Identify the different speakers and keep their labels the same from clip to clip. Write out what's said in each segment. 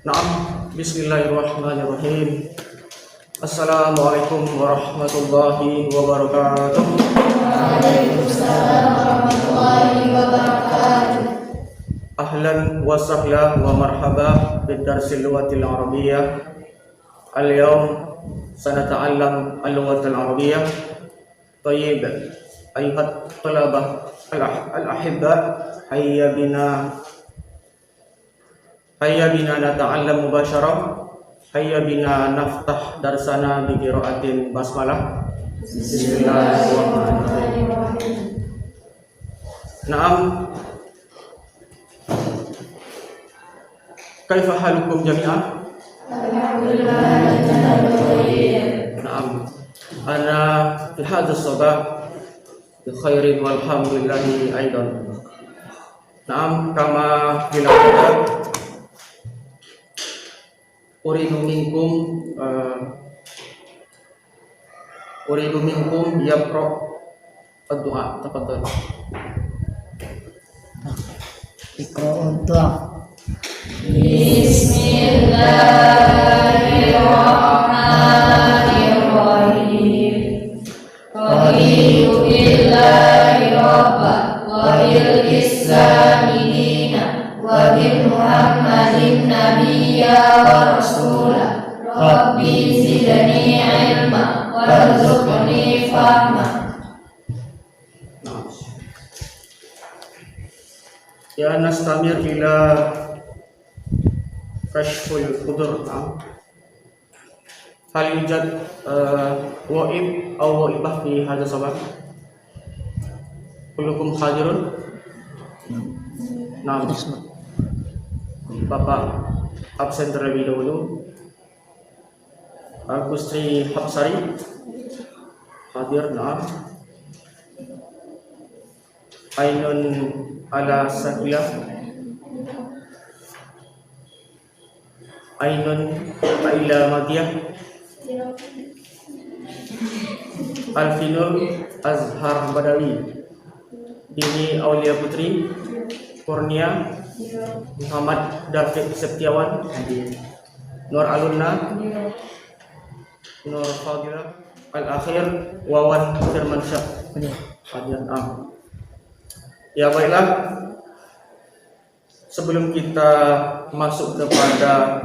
Speaker 1: Naam, bismillahirrahmanirrahim. Assalamualaikum warahmatullahi wabarakatuh.
Speaker 2: Waalaikumsalam warahmatullahi wabarakatuh.
Speaker 1: Ahlan wa sahlan wa marhaba bidarsil lughatil arabiyyah. Al-yawm sanata'allam al-lughatil arabiyyah. Tayyib, ayuhat talabah al-ahibba, hayya bina nata'allam mubasharah. Hayya bina naftah darsana bi qiraatin basmalah. Bismillahirrahmanirrahim. Naam. Kaifa halukum jami'an?
Speaker 2: Alhamdulillah.
Speaker 1: Naam. Ana fi hadzal sabah bi khairin walhamdulillahi aidan. Naam, kama fil kitab uridu minkum yaqra ad-du'a. Tafadhal.
Speaker 3: Iqra'ud du'a.
Speaker 2: Bismillahirrahmanirrahim. Raditu billahi rabban wa bil islami dinan wa bi Muhammadin nabiyya wa rasulah. Rabbi zidni ilma warzuqni fahma.
Speaker 1: Ya, nastamir ila kashful qudur. Hal yujad wa'ib aw wa'ibah fi hadha sabab? Kullukum hadirun? Naam. Bapak absen terlebih dahulu. Gustri Hapsari hadir. Naam. Ainun ala sakilah. Ainun ila madiyah. Alfinur Azhar Badawi. Dini Aulia Putri. Kurnia Muhammad David Setiawan. Nur Alunna. Nur Fadilah. Al-Akhir Wawan Firmansyah. Hadir. Ya, baiklah. Sebelum kita masuk kepada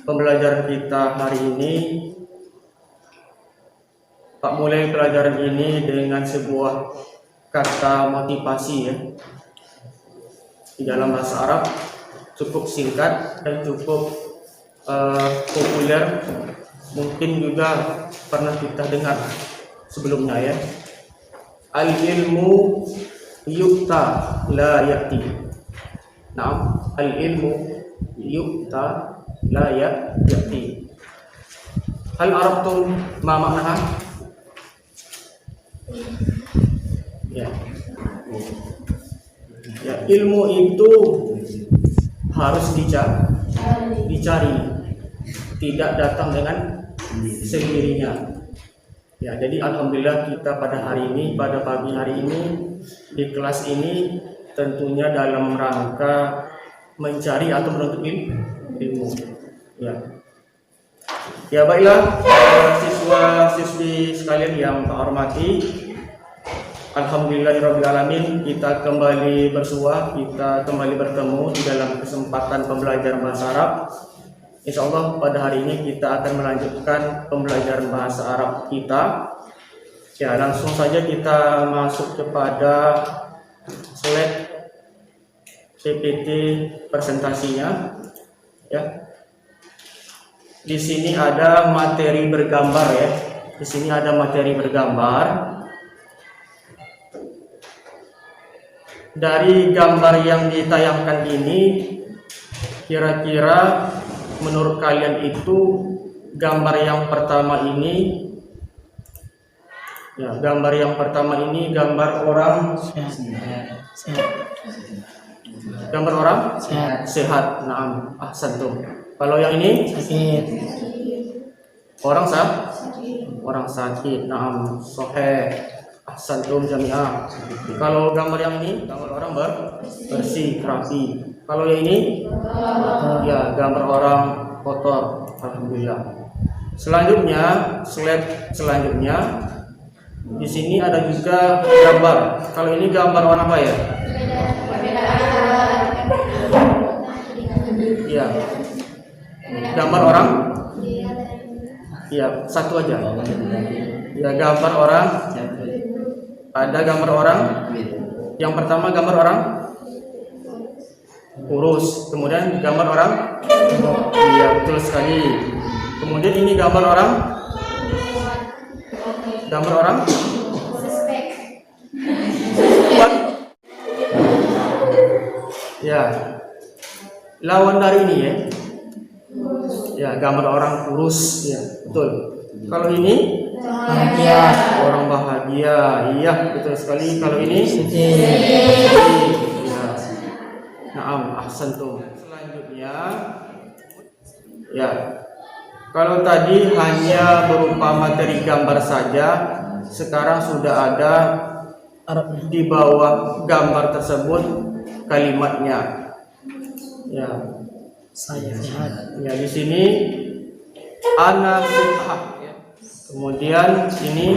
Speaker 1: pembelajaran kita hari ini, Pak mulai pelajaran ini dengan sebuah kata motivasi, ya, di dalam bahasa Arab, cukup singkat dan cukup populer. Mungkin juga pernah kita dengar sebelumnya, ya. Al-ilmu yukta la ya'ti. Naam, al-ilmu yukta la ya'ti. Hal arabtum ma ma'naha? Ya. Ya, ilmu itu harus dicari, tidak datang dengan sendirinya. Ya, jadi alhamdulillah kita pada hari ini, pada pagi hari ini di kelas ini tentunya dalam rangka mencari atau menuntut ilmu. Ya. Ya, baiklah siswa-siswi sekalian yang tak hormati, alhamdulillahirrabbilalamin, kita kembali bersua, kita kembali bertemu di dalam kesempatan pembelajaran bahasa Arab. Insyaallah pada hari ini kita akan melanjutkan pembelajaran bahasa Arab kita. Ya, langsung saja kita masuk kepada slide PPT presentasinya. Ya. Di sini ada materi bergambar, ya. Di sini ada materi bergambar. Dari gambar yang ditayangkan ini, kira-kira menurut kalian itu gambar yang pertama ini, ya, gambar yang pertama ini gambar orang gambar orang sehat. Naam, ahsantum. Kalau yang ini orang sakit. Naam, sahih, ahsantum jami'ah. Kalau gambar yang ini gambar orang bersih, rapi. Kalau yang ini ya gambar orang kotor. Alhamdulillah. Selanjutnya, slide selanjutnya di sini ada juga gambar. Kalau ini gambar orang apa ya? Ya, gambar orang. Ya, satu aja. Ya, gambar orang. Ada gambar orang. Yang pertama gambar orang kurus. Kemudian gambar orang. Iya, betul sekali. Kemudian ini gambar orang. Gambar orang. Kuat. Ya. Lawan dari ini ya. Ya, gambar orang kurus. Ya, betul. Kalau ini
Speaker 3: bahagia,
Speaker 1: orang bahagia. Iya, betul sekali. Kalau ini
Speaker 3: sedih,
Speaker 1: ya. Naam, ahsantum. Selanjutnya ya. Kalau tadi hanya berupa materi gambar saja, sekarang sudah ada
Speaker 3: Arabnya.
Speaker 1: di bawah gambar tersebut kalimatnya. Ya,
Speaker 3: Saya sehat.
Speaker 1: ya di sini ana sihat. Kemudian ini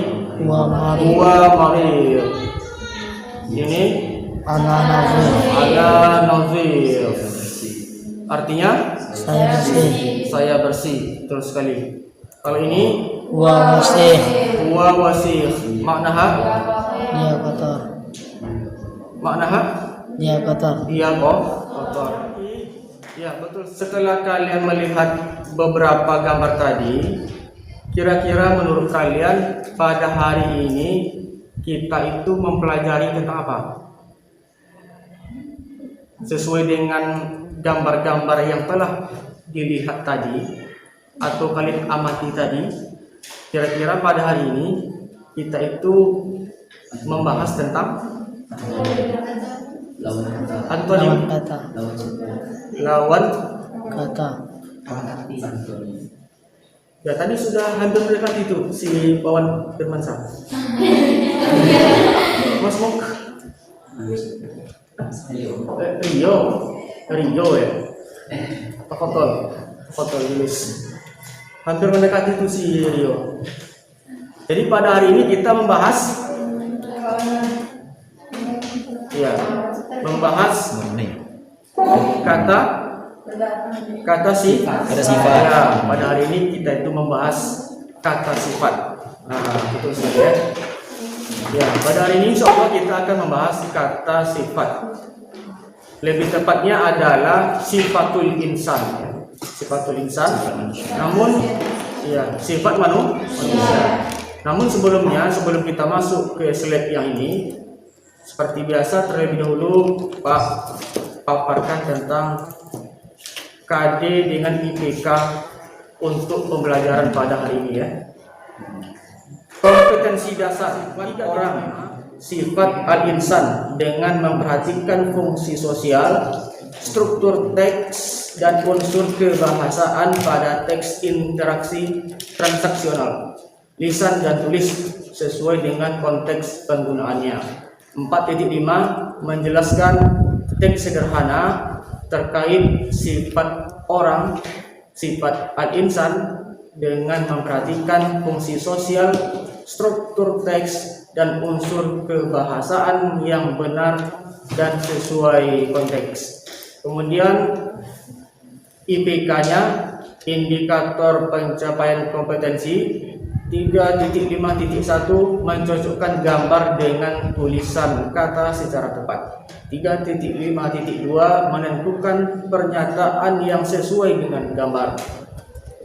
Speaker 3: Wa mari
Speaker 1: huwa marid. Ini
Speaker 3: ana nazir.
Speaker 1: ana nazir. Artinya
Speaker 3: Saya bersih.
Speaker 1: saya bersih. Betul sekali. Kalau ini
Speaker 3: Wa musih.
Speaker 1: huwa wasih. Maknaha
Speaker 3: Dia kotor.
Speaker 1: maknaha
Speaker 3: Dia kotor.
Speaker 1: dia kotor. Ya, betul. Setelah kalian melihat beberapa gambar tadi, kira-kira menurut kalian pada hari ini kita itu mempelajari tentang apa? Sesuai dengan gambar-gambar yang telah dilihat tadi atau kalian amati tadi, kira-kira pada hari ini kita itu membahas tentang
Speaker 3: Lawan kata.
Speaker 1: lawan.
Speaker 3: Kata.
Speaker 1: Ya, tadi sudah hampir mendekati itu si Pawan Firmansyah. Mas Mok. Rio ya. Foto Yulis. Hampir mendekati itu si Rio. Jadi pada hari ini kita membahas kata sifat. Ya, pada hari ini kita itu membahas kata sifat. Nah, itu saja. Ya, pada hari ini insyaallah kita akan membahas kata sifat. Lebih tepatnya adalah sifatul insan. Sifatul insan. Namun ya, sifat manusia. Namun sebelum kita masuk ke slide yang ini, seperti biasa terlebih dahulu Pak paparkan tentang KD dengan IPK untuk pembelajaran pada hari ini ya. Kompetensi dasar tiga orang sifat al-insan dengan memperhatikan fungsi sosial, struktur teks dan unsur kebahasaan pada teks interaksi transaksional, lisan dan tulis sesuai dengan konteks penggunaannya. 4.5 menjelaskan teks sederhana terkait sifat orang, sifat al-insan dengan memperhatikan fungsi sosial, struktur teks dan unsur kebahasaan yang benar dan sesuai konteks. Kemudian IPK-nya, indikator pencapaian kompetensi 3.5.1 mencocokkan gambar dengan tulisan kata secara tepat. 3.5.2 menentukan pernyataan yang sesuai dengan gambar.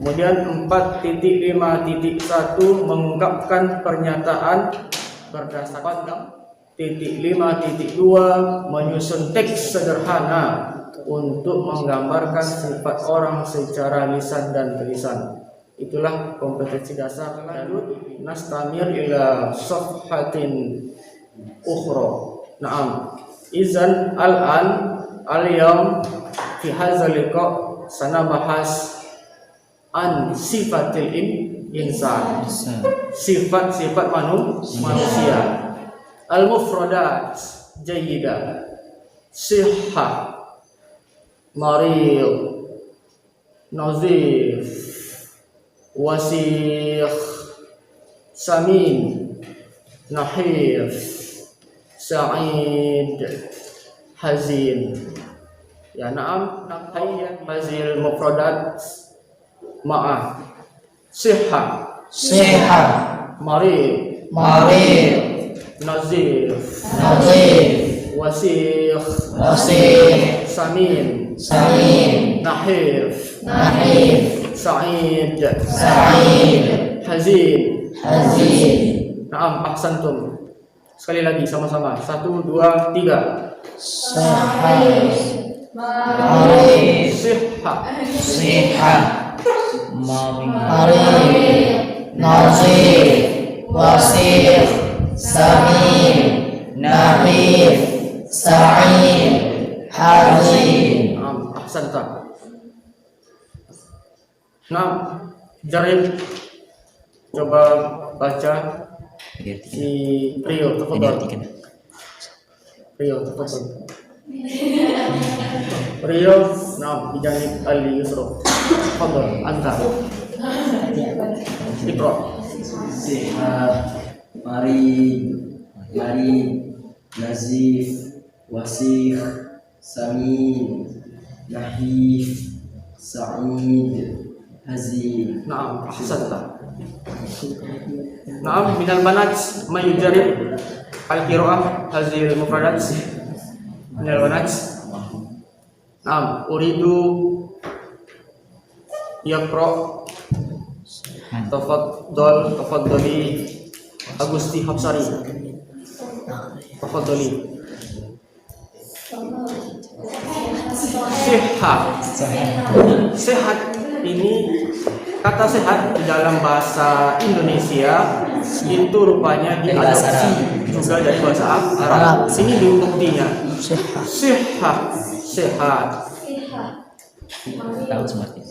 Speaker 1: Kemudian 4.5.1 mengungkapkan pernyataan berdasarkan 5.2 menyusun teks sederhana untuk menggambarkan sifat orang secara lisan dan tulisan. Itulah kompetensi dasar. Lanjut, nastamir ila safhatin ukhra. Naam. Izan al-yawm fi hadzal liqa sanabahas an sifatil insan. Sifat-sifat manusia. Al-mufradat jayyida. Sihha, marid, nazif, wasikh, samin, nahif, sa'id, hazin. Ya, na'am, hayyan hazil mufradat ma'ah. Sihha,
Speaker 3: Sihha.
Speaker 1: marid,
Speaker 3: Marid.
Speaker 1: nazif,
Speaker 3: Nazif.
Speaker 1: wasikh,
Speaker 3: Wasih.
Speaker 1: samin,
Speaker 3: Samin.
Speaker 1: nahif,
Speaker 3: Nahif.
Speaker 1: sa'id,
Speaker 3: Sa'id.
Speaker 1: hazin.
Speaker 3: Hazin.
Speaker 1: Naam, ahsantum. Sekali lagi sama-sama. 1, 2, 3.
Speaker 3: Sihha. Marid.
Speaker 1: Sihha,
Speaker 3: Sihha. Marid. Nazif. Wasih. Samin. Nahif. Sa'id. Hazin.
Speaker 1: naam, ahsanta. Naam, Jarib, coba baca si Rio, tafadhal. Rio, tafadhal. Rio, naam, bijanib al-yusra. Tafadhal, anta. Iqra.
Speaker 4: Sehat, marid, nazif, wasih, samin, nahif, sa'id, hazin.
Speaker 1: Naam, ahsanta. Naam, minal banat may yujarib al-qira'ah hazil mufradat. Minal banat. Naam, uridu yaqra. Tafaddali Agusti Hapsari. Tafaddali. Sehat ini, kata sehat di dalam bahasa Indonesia itu rupanya diadopsi juga dari bahasa Arab. Ini buktinya. Sehat, sehat.
Speaker 4: Tahu seperti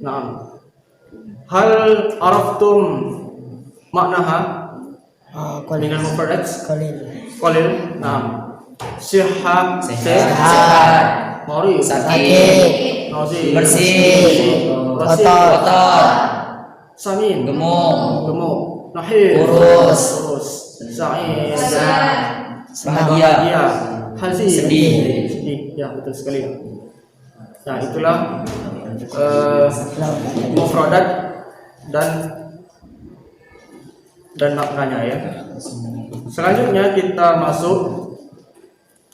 Speaker 1: Naam. Hal araftum maknaha minal mufradat? Qalil. Naam. Sehat,
Speaker 4: sehat,
Speaker 1: marid,
Speaker 4: sakit,
Speaker 1: nazif,
Speaker 4: bersih,
Speaker 3: kotor,
Speaker 1: samin, gemuk, nahif,
Speaker 4: kurus,
Speaker 1: sa'id,
Speaker 4: bahagia,
Speaker 1: hazin,
Speaker 4: sedih.
Speaker 1: Ya, betul sekali. Nah, itulah mufradat dan maknanya ya. Selanjutnya kita masuk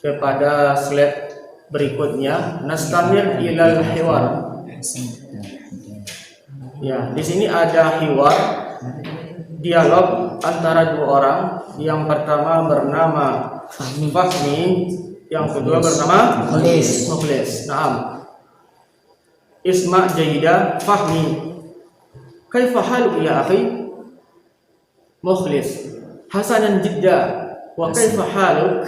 Speaker 1: kepada slide berikutnya, nastamir ilal hiwar. Ya, di sini ada hiwar, dialog antara dua orang. Yang pertama bernama Fahmi, yang kedua bernama Mukhlis. Naam. Isma jayyida. Fahmi, kaifa haluk ya akhi? Mukhlis, hasanan jidda. Wa kaifa haluk?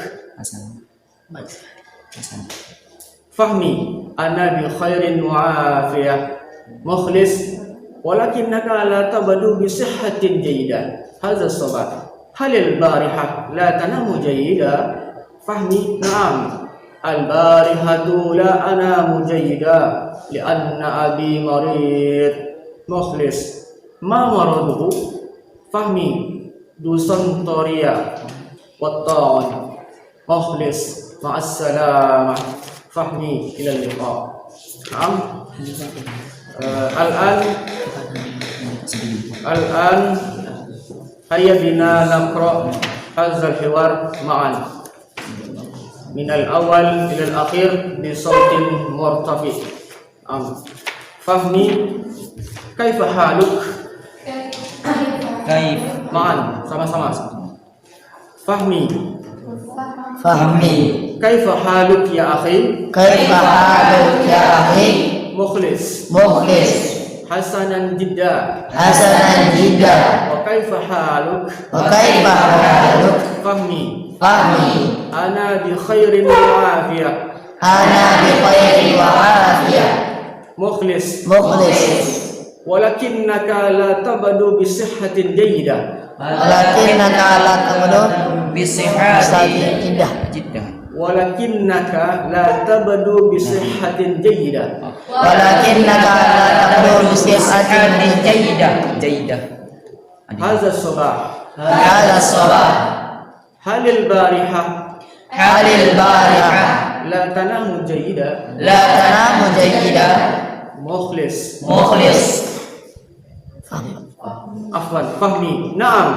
Speaker 1: Fahmi, ana bi khairin mu'afiyah. Mukhlis, walakinnaka la tabadu bi sihhatin jayyida. Hadha as-sabah. Halil barihah la tanamu jayyida? Fahmi, na'am. Al-barihatu la anamu jayyida li'anna abi marid. Mukhlis, ma maraduhu? Fahmi, dusantoriya wattan. Mukhlis, ma'assalamah. Fahmi, ila liqa. Naam. Al-an hayya bina naqra hadzal hiwar ma'an min al-awwal ila al-akhir bi sautin murtafi. Fahmi, kaifa haluk?
Speaker 4: Kaif,
Speaker 1: Ma'an, sama-sama. Fahmi, kaifa haluk ya akhi?
Speaker 3: Kaifa haluk ya akhi?
Speaker 1: Mukhlis,
Speaker 3: Mukhlis.
Speaker 1: hasanan jidda.
Speaker 3: Hasanan jidda.
Speaker 1: Wa kaifa haluk?
Speaker 3: Wa kaifa haluk?
Speaker 1: Fahmi,
Speaker 3: Fahmi.
Speaker 1: ana bi khairin wa afiyah.
Speaker 3: Ana bi khairin wa afiyah.
Speaker 1: mukhlis, walakinnaka la tabdu bi sihhatin jayyidah,
Speaker 3: walakinnaka la tabdu bi sihhatin
Speaker 4: jiddah,
Speaker 1: walakinnaka la tabdu bi sihhatin jayyidah,
Speaker 3: walakinnaka la tabdu bi sihhatin
Speaker 4: jayyidah.
Speaker 1: hadza sabah,
Speaker 3: hadza sabah,
Speaker 1: halil barihah
Speaker 3: halil barihah,
Speaker 1: la tanamu jayyidah,
Speaker 3: la tanamu jayyidah,
Speaker 1: mukhlis, afwan, fahmi, na'am,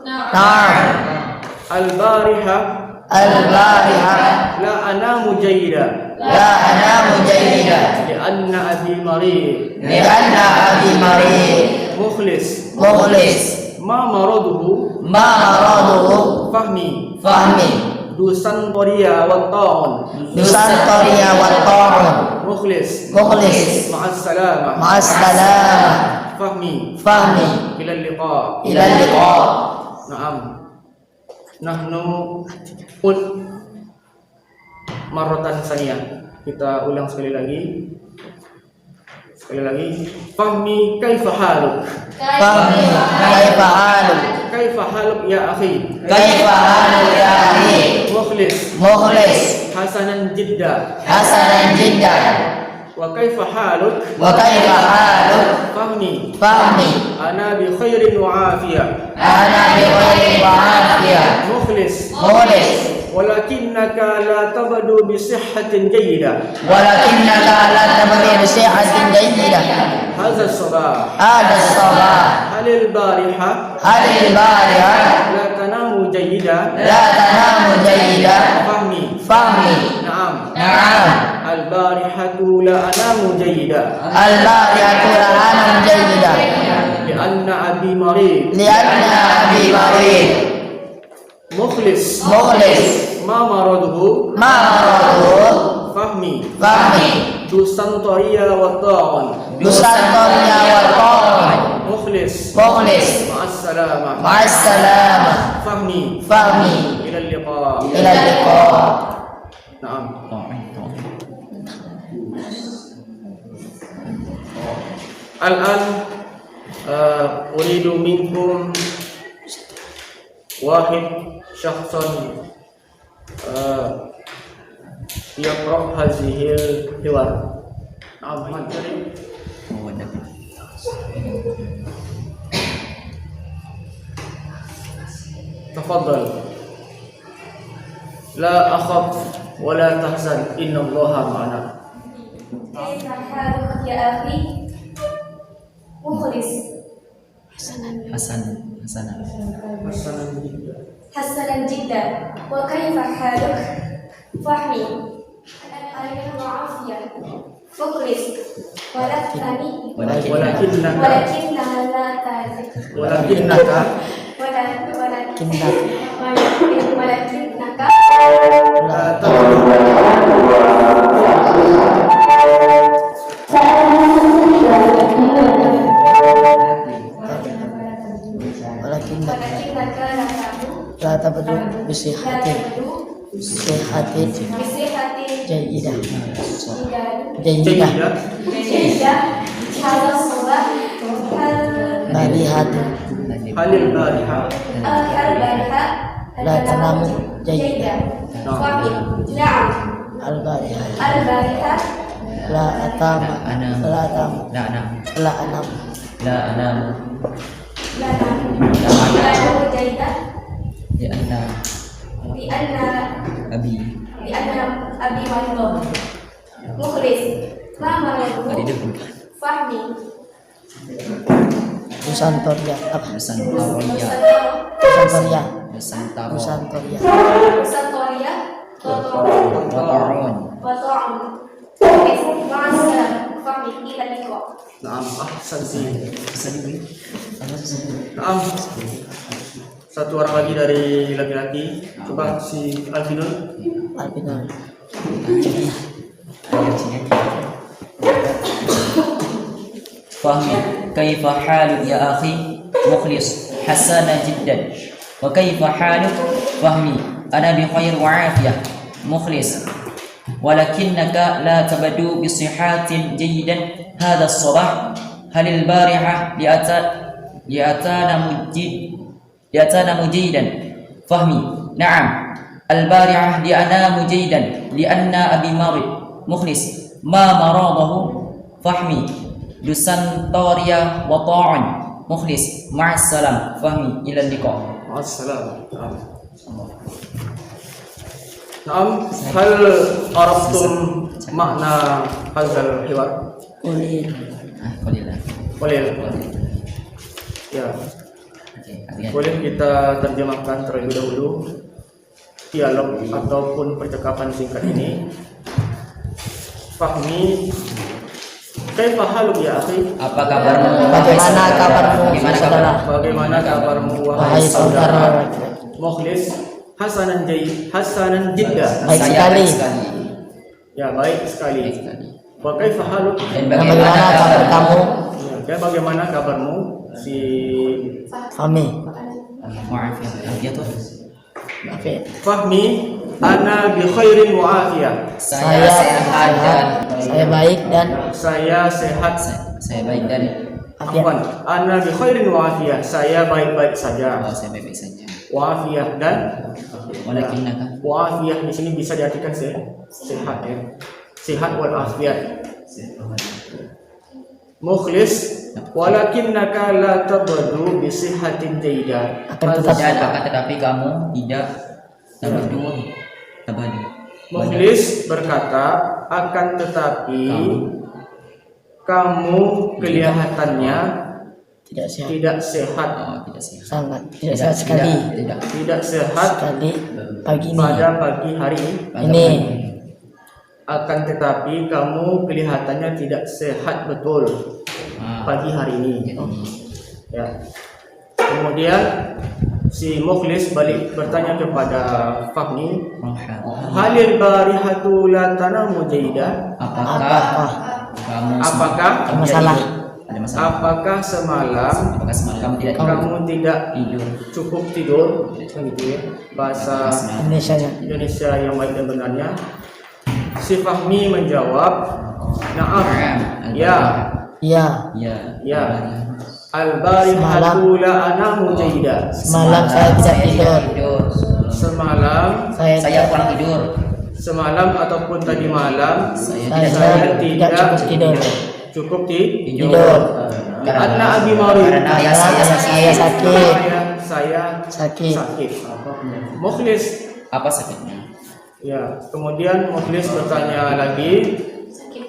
Speaker 3: na'am,
Speaker 1: al-barihah
Speaker 3: al-barihah,
Speaker 1: la anamu jayyidah,
Speaker 3: la anamu jayyidah,
Speaker 1: li'anna abi marid,
Speaker 3: li'anna abi marid,
Speaker 1: mukhlis, ma maraduhu,
Speaker 3: ma maraduhu,
Speaker 1: fahmi, dusan qoriya wa ta'un,
Speaker 3: dusan qoriya wa ta'un,
Speaker 1: mukhlis, ma'as salamah, fahmi, ila liqa.
Speaker 3: ila liqa.
Speaker 1: Naam. Nahnu marratan saniyah. Kita ulang sekali lagi. Fahmi kaifa haluk,
Speaker 3: Fahmi kaifa haluk,
Speaker 1: kaifa haluk ya akhi,
Speaker 3: kaifa haluk ya akhi,
Speaker 1: mukhlis, hasanan jidda, wa kaifa haluk,
Speaker 3: wa kaifa haluk,
Speaker 1: fahmi,
Speaker 3: ana
Speaker 1: bi khairin wa afiyah,
Speaker 3: khairin wa afiyah,
Speaker 1: mukhlis, walakinnaka la tabdu bi sihhatin jayyidah,
Speaker 3: walakinnaka la tabdu bi sihhatin jayyidah,
Speaker 1: hadza sabah, halil barihah
Speaker 3: halil barihah,
Speaker 1: la tanamu jayyidah,
Speaker 3: la tanamu jayyidah,
Speaker 1: fahmi, na'am, al-barihatu la anamu jayyidah,
Speaker 3: al-barihatu la anamu jayyidah,
Speaker 1: li'anna abi marid, mukhlis, ma maraduhu, fahmi, dusan qoriya wa ta'un, mukhlis, ma'as salamah, fahmi, ila liqa. Naam. Al-an uridu minkum wahid syakhsan yaqra' hazihil hiwar. Naam, hadiri. Tafadhal. La akhaf wa la tahzan, inna Allaha ma'ana.
Speaker 2: كيف حالك يا أخي؟ مخلص حسنا جدا وكيف حالك؟ فهمي أنا وعافية مخلص ولكنها لا تعرف
Speaker 1: ولكنك la
Speaker 3: la tabdu bi sihhatin jayyidah, barihatu,
Speaker 1: halil barihah
Speaker 3: la tanamu jayyidah,
Speaker 2: نعم
Speaker 3: al-barihah
Speaker 2: البارحة
Speaker 3: la atamu, la anamu,
Speaker 2: لا نعم جيدة لأن أبي مريض مخلص ما مرضه فهمي
Speaker 3: Nusantoria,
Speaker 2: Santoria وطاعون مع السلامة فهمي إلى اللقاء.
Speaker 1: Naam, ahsanti. Naam. Satu orang lagi dari laki-laki. Coba si Alvinul.
Speaker 4: Fahmi kaifa haluk ya akhi, mukhlis, hasana jiddan, wa kaifa haluk, fahmi ana bi khair wa afiyah, mukhlis, ولكنك لا تبدو بصحة جيدا هذا الصباح هل البارحة لأتانا مجيدا فهمي نعم البارحة لأنام جيدا لأن أبي مرض مخلص ما مرضه فهمي دسنتوريا وطاعن مخلص مع السلام فهمي إلى اللقاء
Speaker 1: Assalam. Naam, hal araftum makna hadzal hiwar?
Speaker 3: Ulil.
Speaker 1: Boleh. Ya, boleh kita terjemahkan terlebih dahulu dialog ataupun percakapan singkat ini. Fahmi, kaifa haluk ya akhi?
Speaker 4: Apa kabarmu?
Speaker 3: Bagaimana kabarmu, saudara?
Speaker 1: Bagaimana kabarmu
Speaker 3: Wahai saudara.
Speaker 1: Mukhlis, hasanan jidda.
Speaker 3: Baik
Speaker 4: Saya
Speaker 3: sekali.
Speaker 4: baik sekali.
Speaker 1: Ya, baik sekali. Wa kaifa haluk?
Speaker 4: Dan
Speaker 3: Dan bagaimana kabar kamu?
Speaker 1: Ya, dan bagaimana kabarmu si
Speaker 3: Fahmi.
Speaker 4: Maaf ya tuh.
Speaker 3: Oke.
Speaker 1: Fahmi? Ana bi khairin wa afiyah.
Speaker 4: Saya sehat dan
Speaker 3: Saya baik dan
Speaker 1: Saya sehat.
Speaker 4: saya baik dan
Speaker 1: Afwan. Ana bi khairin wa afiyah. Saya baik-baik saja.
Speaker 4: saya baik saja.
Speaker 1: Wa afiyah dan
Speaker 4: Walakinnaka
Speaker 1: wa afiyah di sini bisa diartikan sehat ya. Sehat wal afiyat. Mukhlis, walakinnaka la tabdu bi sihhatin jayyidah.
Speaker 4: akan tetapi kamu tidak tabadu.
Speaker 1: Mukhlis berkata, akan tetapi kamu kelihatannya
Speaker 3: tidak sehat.
Speaker 1: tidak sehat,
Speaker 4: Tidak sehat.
Speaker 3: Sangat tidak sehat sekali.
Speaker 1: tidak sehat
Speaker 3: Sekali pagi ini.
Speaker 1: pada pagi hari.
Speaker 3: Ini
Speaker 1: Akan tetapi kamu kelihatannya tidak sehat betul pagi hari ini. Ya. Kemudian si Mukhlis balik bertanya kepada Fahmi, halil barihatu la tanamu jayyidah?
Speaker 4: Apakah kamu
Speaker 1: Apakah
Speaker 3: masalah
Speaker 4: ada masalah?
Speaker 1: apakah semalam
Speaker 4: Apakah semalam kamu tidak
Speaker 1: kamu tidak
Speaker 4: tidur?
Speaker 1: cukup tidur? Begitu ya. Bahasa
Speaker 3: Indonesia?
Speaker 1: Indonesia yang baik dan benarnya. Si Fahmi menjawab, "Na'am." Ya.
Speaker 3: Iya.
Speaker 1: Ya. Al-barihatu la anamu jayyidah.
Speaker 3: Semalam saya bisa tidur.
Speaker 1: Semalam
Speaker 4: Saya kurang tidur.
Speaker 1: Semalam ataupun tadi malam
Speaker 3: Saya
Speaker 1: saya
Speaker 3: tidak cukup tidur.
Speaker 1: cukup
Speaker 3: Tidur.
Speaker 1: Karena Abi Marid.
Speaker 4: Karena ayah saya
Speaker 3: Saya sakit.
Speaker 1: Saya
Speaker 3: Sakit.
Speaker 1: sakit. Mukhlis.
Speaker 4: Apa sakitnya?
Speaker 1: Ya, kemudian Mukhlis bertanya lagi,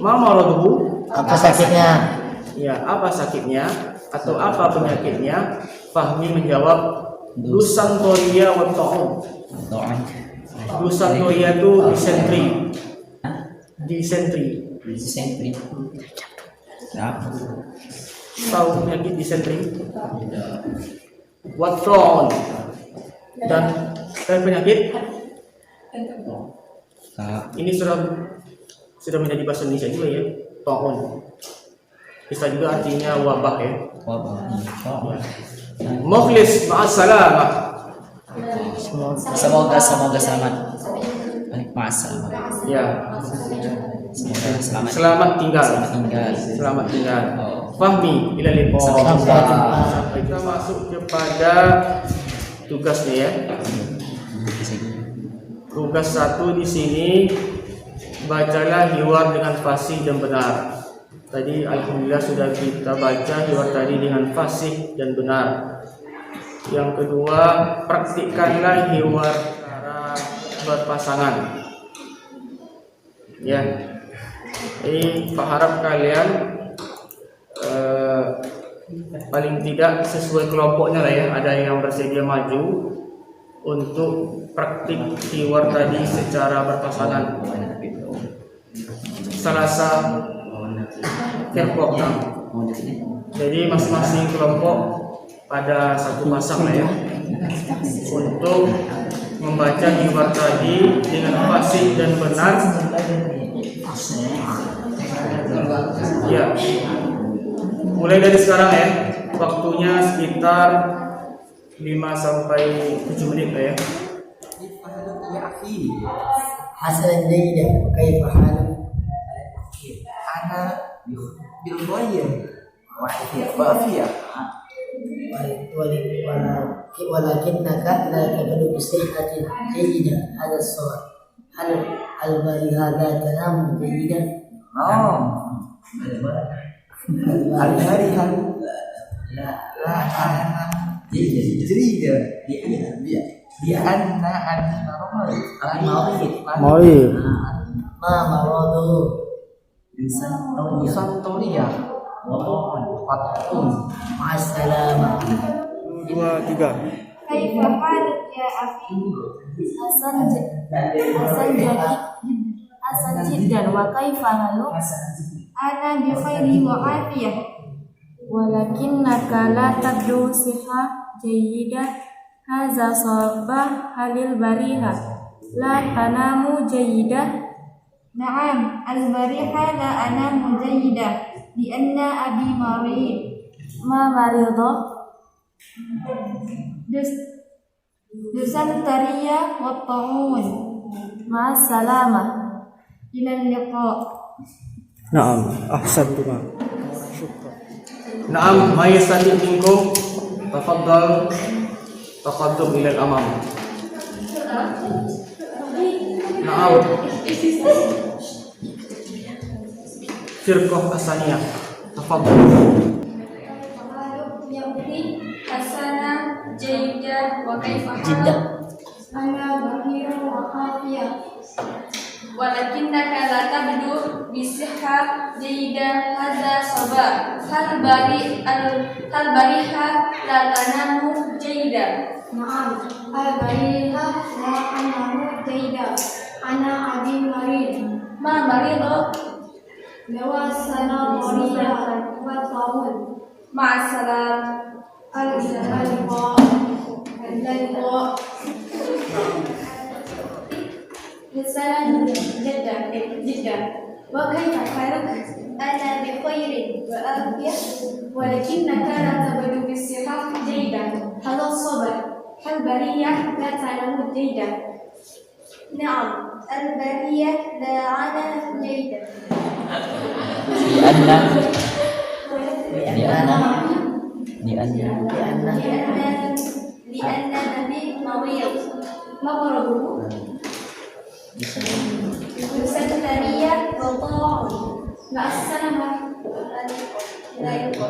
Speaker 1: "Ma maraduhu?"
Speaker 3: Apa sakitnya?
Speaker 1: Ya, apa sakitnya atau apa penyakitnya? Fahmi menjawab, "Dusantoria wa ta'un."
Speaker 4: Doa.
Speaker 1: Dusantoria itu disentri. Disentri.
Speaker 4: Sentri. Apa?
Speaker 1: Tahu penyakit disentri? Wa ta'un. Dan penyakit ini sudah menjadi bahasa Indonesia juga ya, ta'un. Bisa juga artinya wabah ya.
Speaker 4: Wabah.
Speaker 1: Mukhlis ma'assalamah.
Speaker 4: Semoga selamat. Ma'assalamah.
Speaker 1: Ya,
Speaker 4: Semoga selamat.
Speaker 1: selamat tinggal.
Speaker 4: Tinggal.
Speaker 1: Selamat tinggal.
Speaker 4: Oh.
Speaker 1: Fahmi ila liqa.
Speaker 4: Sampai
Speaker 3: jumpa.
Speaker 1: Kita masuk kepada tugasnya ya. Tugas 1 di sini, bacalah hiwar dengan fasih dan benar. Tadi alhamdulillah sudah kita baca hiwar tadi dengan fasih dan benar. Yang kedua, praktikkanlah hiwar secara berpasangan. Ya. Jadi harap kalian paling tidak sesuai kelompoknya lah ya. Ada yang bersedia maju untuk praktik hiwar tadi secara berpasangan. Salasa kelompok. Jadi masing-masing kelompok ada satu pasang lah ya, untuk membaca hiwar tadi dengan fasih dan benar. Ya, mulai dari sekarang ya, waktunya sekitar 5 sampai 7 menit lah ya.
Speaker 3: حسنا جيدا كيف حالك؟
Speaker 5: أنا بخير وعافية
Speaker 3: ولكنك لا تبدو بصحة جيدة هذا الصوت هل البارحة لا تنام جيدا؟
Speaker 5: نعم البارحة لا أنام جيدا لأن
Speaker 3: مريض ما مرضه؟
Speaker 5: Santoria
Speaker 3: مع السلامة
Speaker 1: 2, 3.
Speaker 2: كيف حالك يا أخي؟
Speaker 6: حسن جدا وكيف حالك؟
Speaker 2: أنا بخير وعافية
Speaker 6: ولكنك لا تبدو صحة جيدة هذا صباح هل البارحة لا تنام جيدا؟
Speaker 2: نعم البارحة لا أنام جيدا لأن أبي مريض
Speaker 6: ما مرض؟
Speaker 2: ديسنتريا والطاعون
Speaker 6: مع السلامة
Speaker 2: إلى اللقاء
Speaker 1: نعم أحسنتما شكرا نعم ما يستطيع منكم تفضل تقدم إلى الأمام نعم فرقة الثانية تفضل
Speaker 2: يا أخي حسنا جيدا وكيف
Speaker 3: جدا.
Speaker 2: حالك؟ أنا بخير وعافية ولكنك لا تبدو بصحة جيدة هذا صباح هل البارحة لا تنام جيدا؟ نعم البارحة لا أنام جيدا أنا أبي مريض ما مريض؟ دواء السنطورية والطاعون مع السلامة اللقاء حسنا جدا وكيف حالك؟ أنا بخير وعافية ولكنك لا تبدو بالصحة جيدا هذا الصبر هل البرية لا تنام جيدا؟ نعم البرية لا أنام جيدا لأن أبي مريض ما مرضه؟ ديسنتريا والطاعون مع السلامة لا يقوى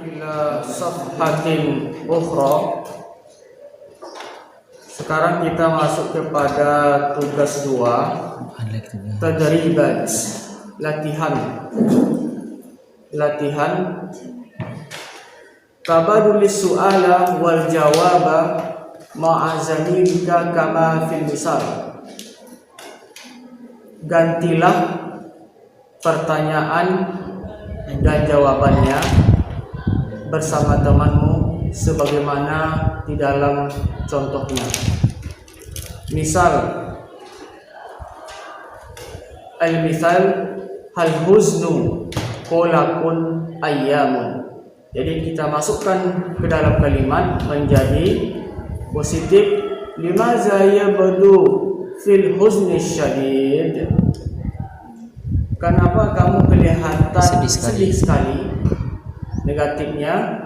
Speaker 1: إلى صفحة أخرى. Sekarang kita masuk kepada tugas 2, tadribat, latihan tabadulis su'ala wal jawaba ma'a zamilika kama fil misal. Gantilah pertanyaan dan jawabannya bersama temanmu sebagaimana di dalam contohnya. Misal, al-misal hal huznu kolakun ayyamun. Jadi kita masukkan ke dalam kalimat menjadi positif. Limaza yabdu fil huzni syadid. Kenapa kamu kelihatan sedih sekali? Negatifnya,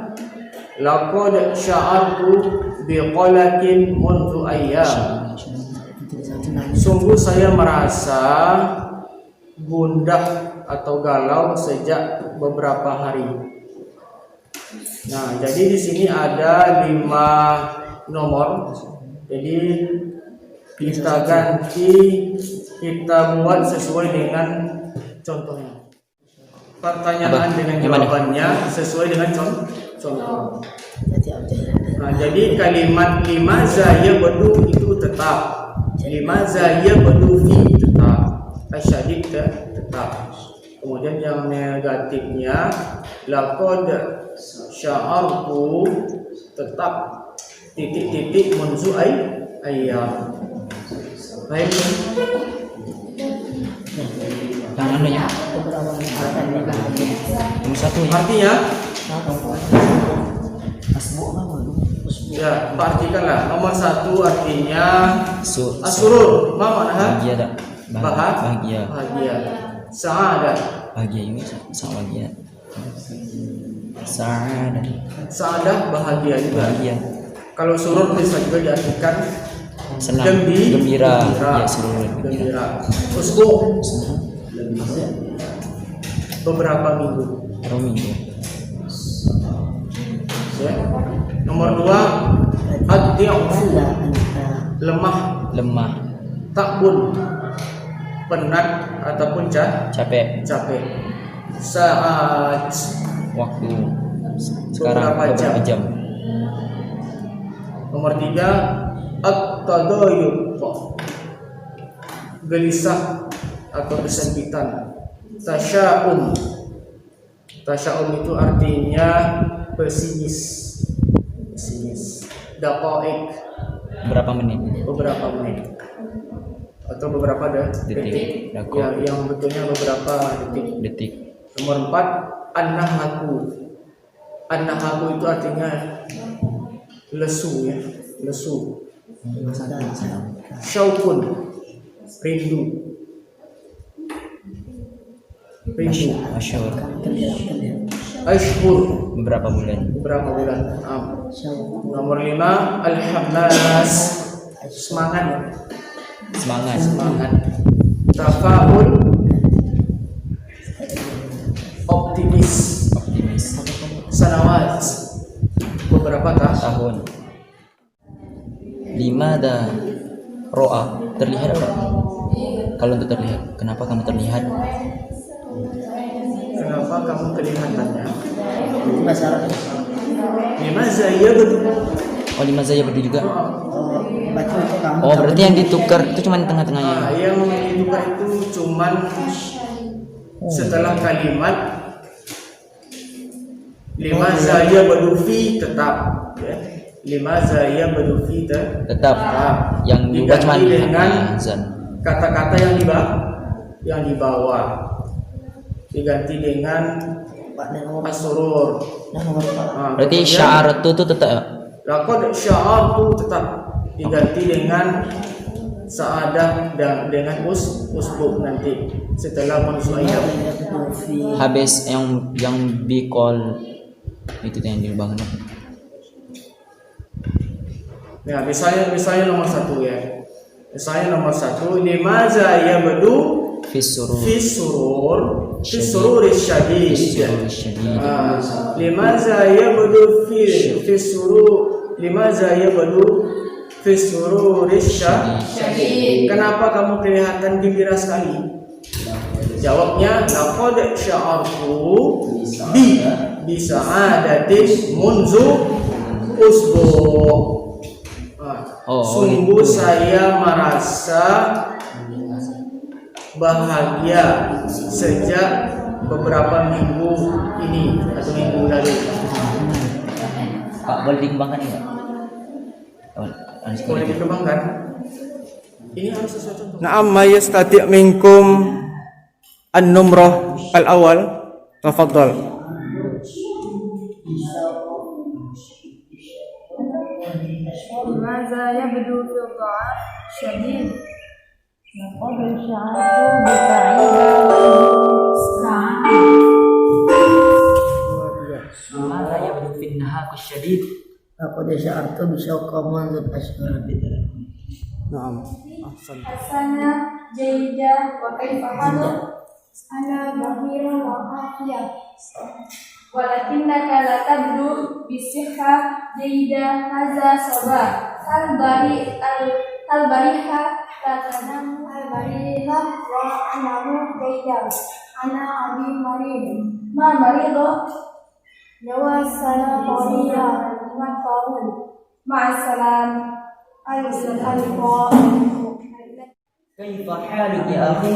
Speaker 1: laqad sya'artu biqalakin mundu ayyam. Sungguh saya merasa gundah atau galau sejak beberapa hari. Nah, jadi di sini ada 5 nomor. Jadi kita ganti, kita buat sesuai dengan contohnya. Pertanyaan dengan jawabannya sesuai dengan contoh. Nah, jadi kalimat limaza yabdu itu tetap, limaza yabdu fi tetap, asyadid tetap. Kemudian yang negatifnya laqad sya'artu tetap, titik-titik munzu ayyam. Baik.
Speaker 4: Yang satu
Speaker 1: Artinya Ya, artikanlah. Nomor 1 artinya
Speaker 4: Su
Speaker 1: asurur. Ma makna?
Speaker 4: bahagia tak? Bahagia.
Speaker 1: Bahagia. Sa'adah.
Speaker 4: Bahagia juga sama bahagia. Sa'adah.
Speaker 1: Sa'adah bahagia juga.
Speaker 4: Bahagia.
Speaker 1: Kalau surur bisa juga diartikan
Speaker 4: Senang.
Speaker 1: gembira.
Speaker 4: Ya, seluruh gembira.
Speaker 1: Gembira. Usbu. Beberapa minggu.
Speaker 4: Minggu.
Speaker 1: Ya. Nomor 2 ad-di'fu. Lemah.
Speaker 4: Lemah.
Speaker 1: Takbun. Penat ataupun
Speaker 4: Capek.
Speaker 1: capek. Saat.
Speaker 4: Waktu. Sekarang
Speaker 1: Beberapa
Speaker 4: beberapa jam.
Speaker 1: Nomor 3 at-tadayuq. Gelisah atau kesempitan. Tasya'um. Tasya'um itu artinya pesimis. Daqa'iq,
Speaker 4: Berapa menit?
Speaker 1: beberapa menit atau beberapa detik.
Speaker 4: Detik.
Speaker 1: Ya, yang betulnya beberapa detik.
Speaker 4: Detik.
Speaker 1: Nomor 4 an-nahaku. An-nahaku itu artinya lesu ya, lesu. Syauqun, rindu.
Speaker 4: Masyhur.
Speaker 1: Ashhur,
Speaker 4: Beberapa bulan.
Speaker 1: berapa bulan. Nomor 5 al-hammas, semangat.
Speaker 4: Semangat.
Speaker 1: Tafaul, optimis. Sanawat, beberapa
Speaker 4: Tahun. 5 dah. Ro'a. Terlihat apa? Kalau untuk terlihat, kenapa kamu terlihat?
Speaker 1: Kenapa kamu kelihatannya?
Speaker 3: Masalah.
Speaker 1: Limaza yabdu?
Speaker 4: Oh, 5 zaya berdiri juga.
Speaker 3: Baca untuk kamu.
Speaker 4: Oh, berarti yang ditukar itu cuma di tengah-tengahnya.
Speaker 1: Yang ditukar itu cuman setelah kalimat limaza yabdu fi tetap ya. Limaza yabdu fi
Speaker 4: Tetap. Yang diubah cuma
Speaker 1: diganti dengan
Speaker 4: azan.
Speaker 1: kata-kata yang dibawa diganti dengan asurur.
Speaker 4: Berarti syaar itu tetap ya?
Speaker 1: Laqad sya'artu tetap diganti dengan sa'adah dan dengan usbub nanti setelah manusia.
Speaker 4: Habis yang bikol itu yang diubahkan.
Speaker 1: Ya, misalnya nomor 1 ya. Misalnya nomor 1 limaza yabdu fi surur syadid. Limaza yabdu fi surur syadid. Kenapa kamu kelihatan gembira sekali? Jawabnya laqad sya'artu bi sa'adatin munzu usbu'. Sungguh saya merasa bahagia sejak beberapa minggu ini atau minggu lalu.
Speaker 4: Pak, boleh dikembangkan enggak?
Speaker 1: Boleh dikembangkan? Ini harus sesuai contoh. Na'am ma yastati' minkum an-numrah al-awwal. Tafadhal.
Speaker 6: لماذا يبدو في الضعف شديد؟ لقد شعرت بتعيها
Speaker 4: Maka yang berfinnaha kusyadid.
Speaker 3: Laqad sya'artu bisyauqa منذ الأشهر.
Speaker 1: Na'am. Ahsan.
Speaker 2: Hasana jayida wa kaifa haluk? Ana gembira wa afiyah. Walakinnaka la tabdu bisihha jayida hadza sabah. Al-bariha la tanamu al-bariha wa anamu jayida. Ana abi marid. Ma marido? Jawasana qawliya wa tawul. Ma'assalam.
Speaker 4: كيف حالك يا أخي؟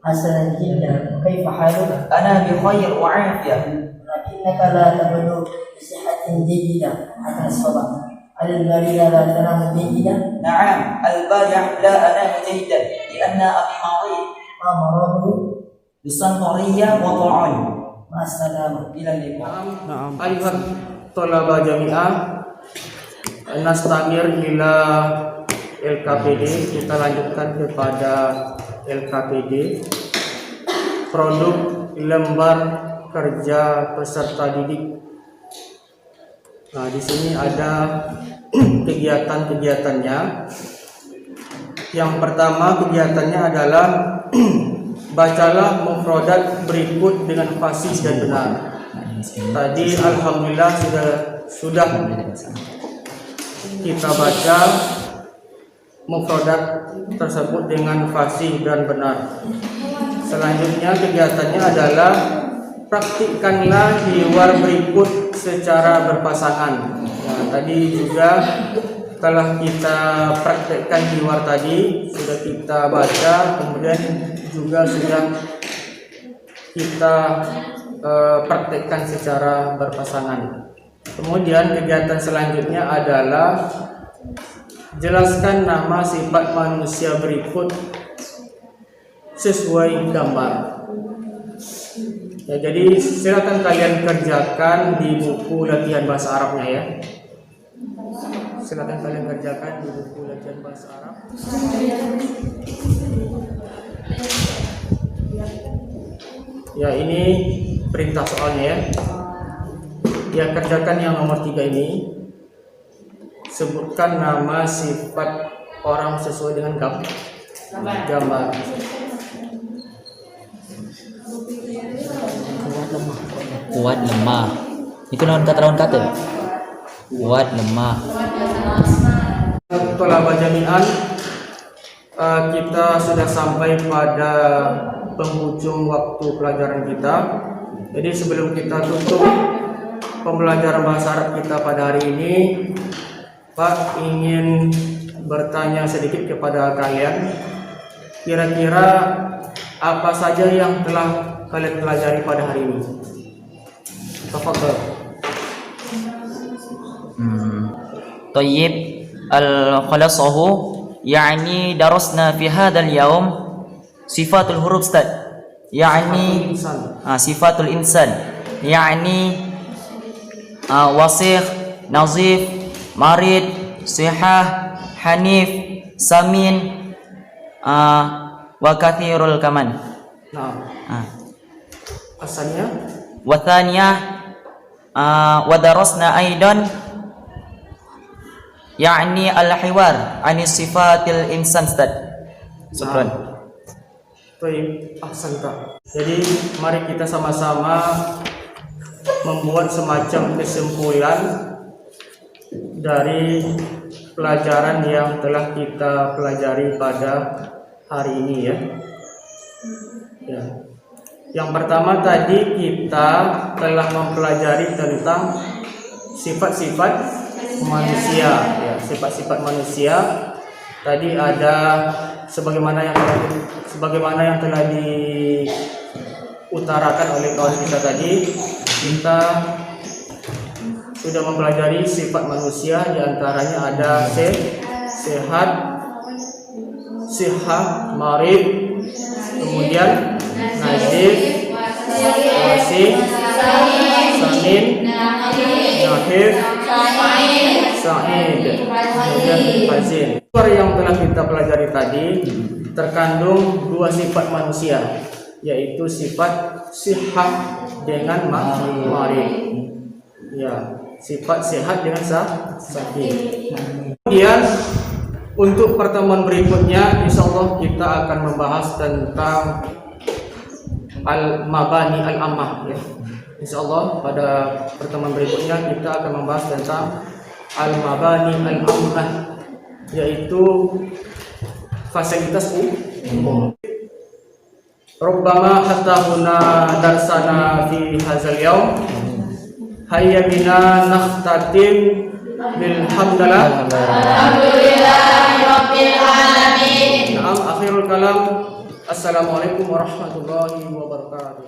Speaker 3: حسنا جدا. كيف حالك؟
Speaker 4: أنا بخير وعافية.
Speaker 3: لكنك لا تبدو بصحة جيدة حتى الصباح. هل البرية لا تنام جيدا؟
Speaker 4: نعم، البارح لا أنام جيدا لأن أبي مريض
Speaker 3: ما مرضه؟
Speaker 4: بسنطرية وطاعون.
Speaker 3: مع السلامة.
Speaker 4: إلى اللقاء.
Speaker 1: Ayuhat tolaba jami'ah, nastamir ila LKPD, kita lanjutkan kepada LKPD, produk lembar kerja peserta didik. Nah, di sini ada kegiatan-kegiatannya. Yang pertama kegiatannya adalah bacalah mufradat berikut dengan fasih dan benar. Tadi alhamdulillah sudah kita baca mufradat tersebut dengan fasih dan benar. Selanjutnya kegiatannya adalah praktikkanlah hiwar berikut secara berpasangan. Nah, tadi juga telah kita praktekkan hiwar tadi, sudah kita baca, kemudian juga sudah kita praktekkan secara berpasangan. Kemudian kegiatan selanjutnya adalah jelaskan nama sifat manusia berikut sesuai gambar. Ya, jadi silakan kalian kerjakan di buku latihan bahasa Arabnya ya. Silakan kalian kerjakan di buku latihan bahasa Arab. Ya, ini perintah soalnya ya. Ya, kerjakan yang nomor 3 ini. Sebutkan nama sifat orang sesuai dengan gambar.
Speaker 4: Kuat lemah. Itu lawan kata. Kuat lemah.
Speaker 1: Tolaba jami'an, kita sudah sampai pada penghujung waktu pelajaran kita. Jadi sebelum kita tutup pembelajaran bahasa Arab kita pada hari ini, Pak ingin bertanya sedikit kepada kalian. Kira-kira apa saja yang telah kalian pelajari pada hari ini? Tafadhal.
Speaker 4: طيب الخلاصة يعني درسنا في هذا اليوم صفات الحروف أستاذ يعني صفات الإنسان يعني وسيخ نظيف مريض صحة حنيف سمين وكثير الكمان.
Speaker 1: Asalnya
Speaker 4: والثانية ودرسنا أيضا يعني الحوار عن صفات الإنسان أستاذ. شكرا.
Speaker 1: Baik, ahsanta. Jadi mari kita sama-sama membuat semacam kesimpulan dari pelajaran yang telah kita pelajari pada hari ini ya. Yang pertama tadi kita telah mempelajari tentang sifat-sifat manusia ya, sifat-sifat manusia. Tadi ada sebagaimana yang telah diutarakan oleh kawan kita tadi, kita sudah mempelajari sifat manusia, diantaranya ada sehat, sihah, marid, kemudian najib, wasih, samin, nahif, sa'id, kemudian hazin. Yang telah kita pelajari tadi terkandung 2 sifat manusia, yaitu sifat sihah dengan marid. Ya, sifat sehat dengan sakit. Kemudian untuk pertemuan berikutnya insyaallah kita akan membahas tentang al-mabani al-ammah ya. Insyaallah pada pertemuan berikutnya kita akan membahas tentang al-mabani al-ammah, yaitu fasilitas umum. Rubbama hatta huna darsana fi hadzal yaum. Hayya bina nakhtatim bil hamdalillah. Alhamdulillahirabbil alamin. Naam, akhirul kalam. Assalamualaikum warahmatullahi wabarakatuh.